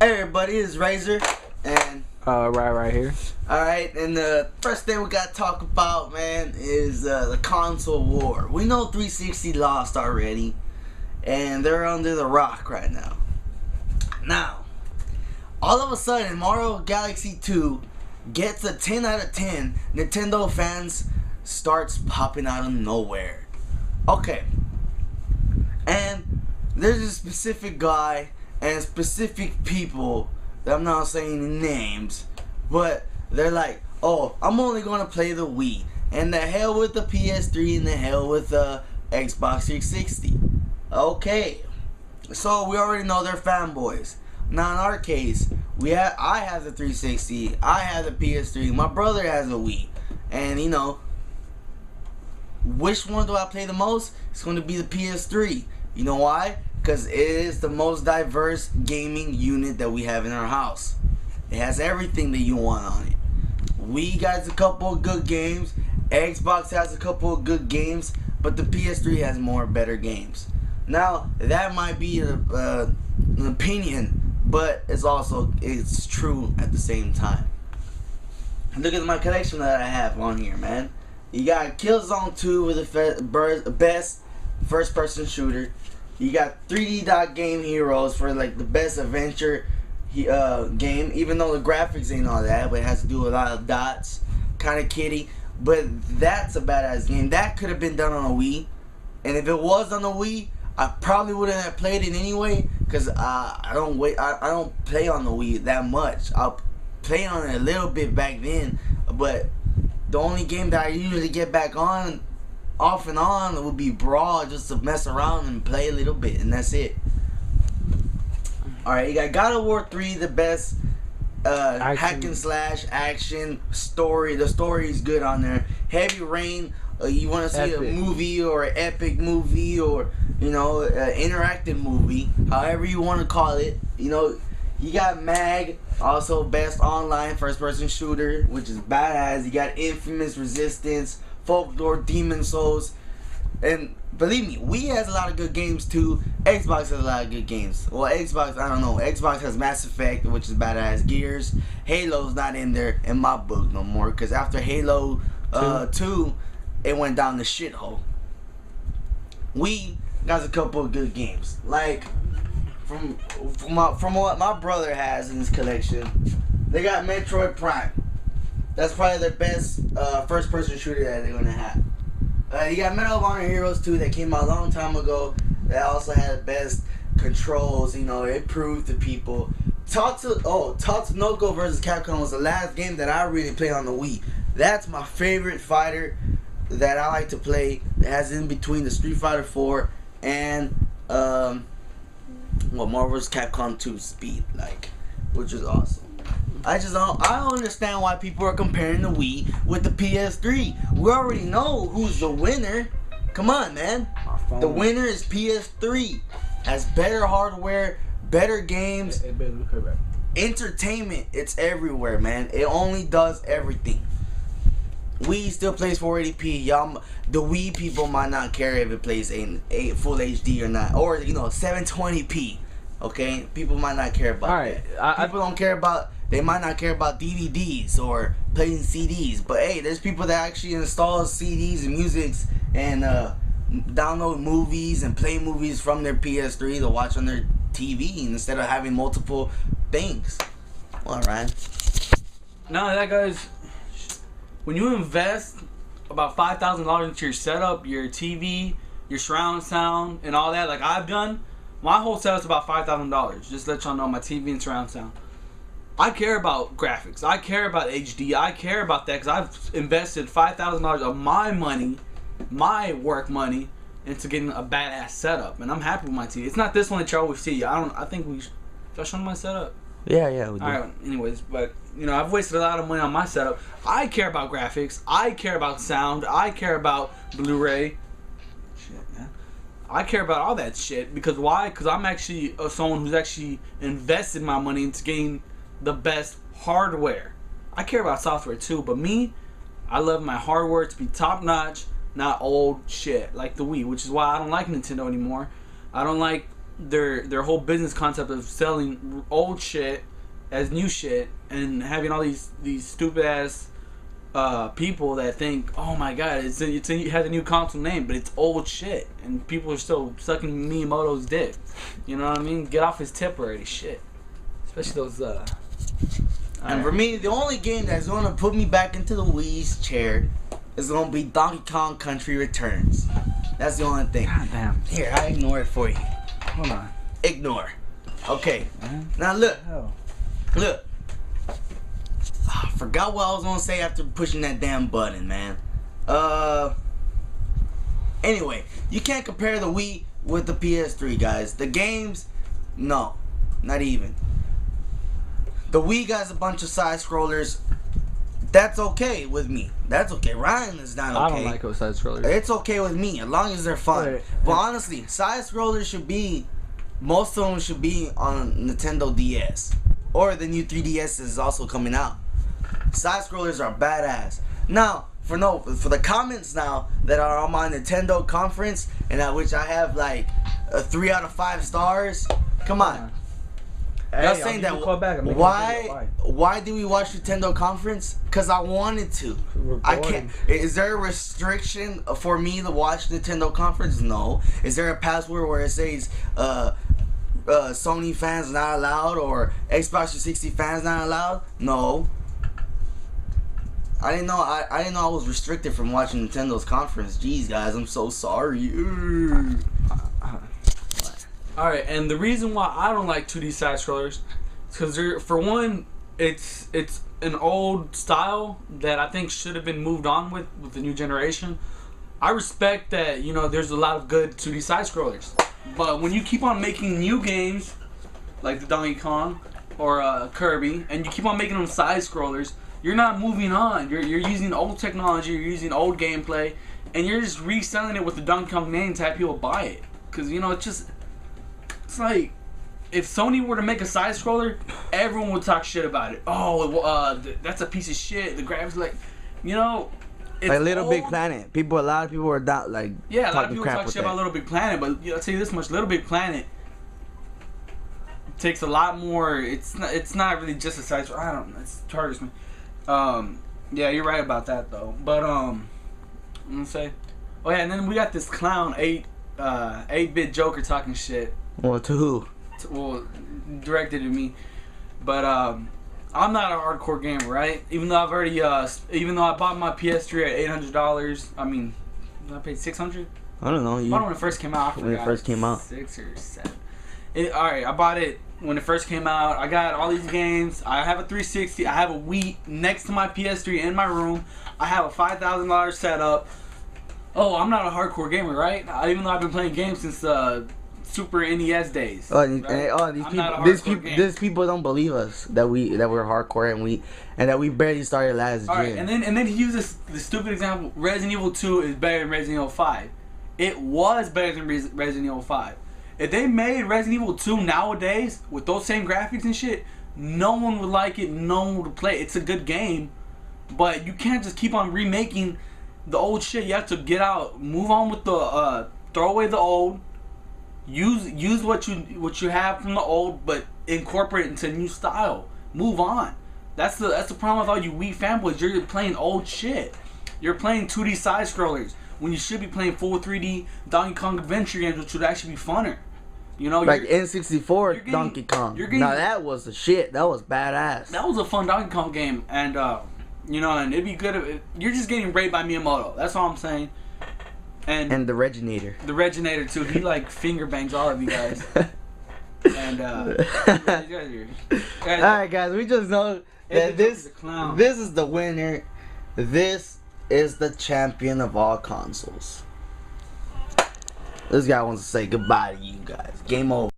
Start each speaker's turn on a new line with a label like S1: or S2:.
S1: Hey everybody, it's Razor, and
S2: right here.
S1: alright, and the first thing we gotta talk about, man, is the console war. We know 360 lost already, and they're under the rock right now. Now, all of a sudden, Mario Galaxy 2 gets a 10 out of 10. Nintendo fans starts popping out of nowhere. Okay, and there's a specific guy and specific people that I'm not saying names, but they're like, oh, I'm only gonna play the Wii, and the hell with the PS3, and the hell with the Xbox 360. Okay, so we already know they're fanboys. Now in our case, I have the 360, I have the PS3, my brother has a Wii, and you know, which one do I play the most? It's going to be the PS3. You know why? Because it is the most diverse gaming unit that we have in our house. It has everything that you want on it. Wii got a couple of good games. Xbox has a couple of good games. But the PS3 has more better games. Now, that might be an opinion, but it's true at the same time. Look at my collection that I have on here, man. You got Killzone 2 with the best first-person shooter. You got 3D Dot Game Heroes for like the best adventure game. Even though the graphics ain't all that, but it has to do with a lot of dots, kind of kiddie. But that's a badass game. That could have been done on a Wii, and if it was on the Wii, I probably wouldn't have played it anyway. Cause I don't play on the Wii that much. I'll play on it a little bit back then, but the only game that I usually get back on, off and on, would be Brawl, just to mess around and play a little bit, and that's it. Alright, you got God of War 3, the best hack and slash action story. The story is good on there. Heavy Rain, you want to see a movie or an epic movie or, you know, an interactive movie, however you want to call it. You know, you got Mag, also best online first-person shooter, which is badass. You got Infamous, Resistance, Folklore, Demon Souls, and believe me, Wii has a lot of good games too. Xbox has a lot of good games. Well, Xbox, I don't know. Xbox has Mass Effect, which is badass. Gears, Halo's not in there in my book no more, because after Halo 2, it went down the shithole. Wii got a couple of good games, like from what my brother has in his collection. They got Metroid Prime. That's probably their best first-person shooter that they're gonna have. You got Medal of Honor Heroes 2 that came out a long time ago. That also had the best controls. You know, it proved to people. Tatsunoko vs. Capcom was the last game that I really played on the Wii. That's my favorite fighter that I like to play. It has in between the Street Fighter 4 and Marvel vs. Capcom 2 Speed, which is awesome. I don't understand why people are comparing the Wii with the PS3. We already know who's the winner. Come on, man. The winner is PS3. Has better hardware, better games, entertainment. It's everywhere, man. It only does everything. Wii still plays 480p. Y'all, the Wii people might not care if it plays in full HD or not, or 720p. Okay, people might not care about that. People don't care about. They might not care about DVDs or playing CDs, but hey, there's people that actually install CDs and musics and download movies and play movies from their PS3 to watch on their TV instead of having multiple things. All right.
S2: No, that guys, when you invest about $5,000 into your setup, your TV, your surround sound, and all that, like I've done, my whole setup's about $5,000. Just to let y'all know, my TV and surround sound. I care about graphics. I care about HD. I care about that because I've invested $5,000 of my money, my work money, into getting a badass setup, and I'm happy with my TV. It's not this one that you always see. I think we should I show my setup.
S1: Yeah, we do.
S2: All right. Anyways, but you know, I've wasted a lot of money on my setup. I care about graphics. I care about sound. I care about Blu-ray. Shit, man. I care about all that shit because why? Because I'm actually someone who's actually invested my money into getting the best hardware. I care about software too, but me, I love my hardware to be top notch, not old shit like the Wii, which is why I don't like Nintendo anymore. I don't like their whole business concept of selling old shit as new shit and having all these stupid ass people that think, oh my god, it has a new console name, but it's old shit, and people are still sucking Miyamoto's dick. You know what I mean? Get off his tip already, shit. Especially those.
S1: And for me, the only game that's going to put me back into the Wii's chair is going to be Donkey Kong Country Returns. That's the only thing.
S2: God damn.
S1: Here, I ignore it for you.
S2: Hold on.
S1: Ignore. Okay. Now look. Look. I forgot what I was going to say after pushing that damn button, man. Anyway, you can't compare the Wii with the PS3, guys. The games, no. Not even. The Wii got a bunch of side scrollers. That's okay with me. That's okay. Ryan is not okay.
S2: I don't like those side scrollers.
S1: It's okay with me as long as they're fun.
S2: Right.
S1: But honestly, side scrollers should be, most of them should be on Nintendo DS. Or the new 3DS is also coming out. Side scrollers are badass. Now, for the comments now that are on my Nintendo conference, and at which I have like a 3 out of 5 stars. Come on.
S2: Hey,
S1: Y'all saying that why did we watch Nintendo conference? Cause I wanted to. I can't. Is there a restriction for me to watch Nintendo conference? No. Is there a password where it says Sony fans not allowed or Xbox 360 fans not allowed? No. I didn't know. I didn't know I was restricted from watching Nintendo's conference. Jeez, guys, I'm so sorry.
S2: Alright, and the reason why I don't like 2D side scrollers is because, for one, it's an old style that I think should have been moved on with the new generation. I respect that, you know, there's a lot of good 2D side scrollers, but when you keep on making new games like the Donkey Kong or Kirby, and you keep on making them side scrollers, you're not moving on. You're using old technology, you're using old gameplay, and you're just reselling it with the Donkey Kong name to have people buy it. Because, you know, it's like, if Sony were to make a side scroller, everyone would talk shit about it. Oh, that's a piece of shit. The graphics, like, you know, it's
S1: like Little
S2: old.
S1: Big Planet. A lot of people are not like.
S2: Yeah, a lot of people talk shit about Little Big Planet, but I'll tell you this much: Little Big Planet takes a lot more. It's not really just a side scroller. I don't know. It targets me. Yeah, you're right about that though. But I'm gonna say, oh yeah, and then we got this clown 8-bit Joker talking shit.
S1: Well, to who?
S2: Well, directed at me, but I'm not a hardcore gamer, right? Even though I've already, even though I bought my PS3 at $800, I mean, I paid $600.
S1: I don't know.
S2: I bought it when it first came out.
S1: When it first came out,
S2: 6 or 7. All right, I bought it when it first came out. I got all these games. I have a 360. I have a Wii next to my PS3 in my room. I have a $5,000 setup. Oh, I'm not a hardcore gamer, right? Even though I've been playing games since Super NES days.
S1: These people don't believe us that we're hardcore and that we barely started last year.
S2: Alright, and then he uses the stupid example. Resident Evil 2 is better than Resident Evil 5. It was better than Resident Evil 5. If they made Resident Evil 2 nowadays with those same graphics and shit, no one would like it. No one would play it. It's a good game, but you can't just keep on remaking the old shit. You have to get out, move on with the throw away the old. Use what you have from the old, but incorporate it into a new style. Move on. That's the problem with all you Wii fanboys. You're playing old shit. You're playing 2D side scrollers when you should be playing full 3D Donkey Kong Adventure games, which would actually be funner. You know,
S1: like N64 Donkey Kong. Now that was the shit. That was badass.
S2: That was a fun Donkey Kong game, and you know, and it'd be good. You're just getting raided by Miyamoto. That's all I'm saying. And
S1: the Reginator.
S2: The Reginator too. He like finger bangs all of you guys. And
S1: alright guys, we just know that this is the winner. This is the champion of all consoles. This guy wants to say goodbye to you guys. Game over.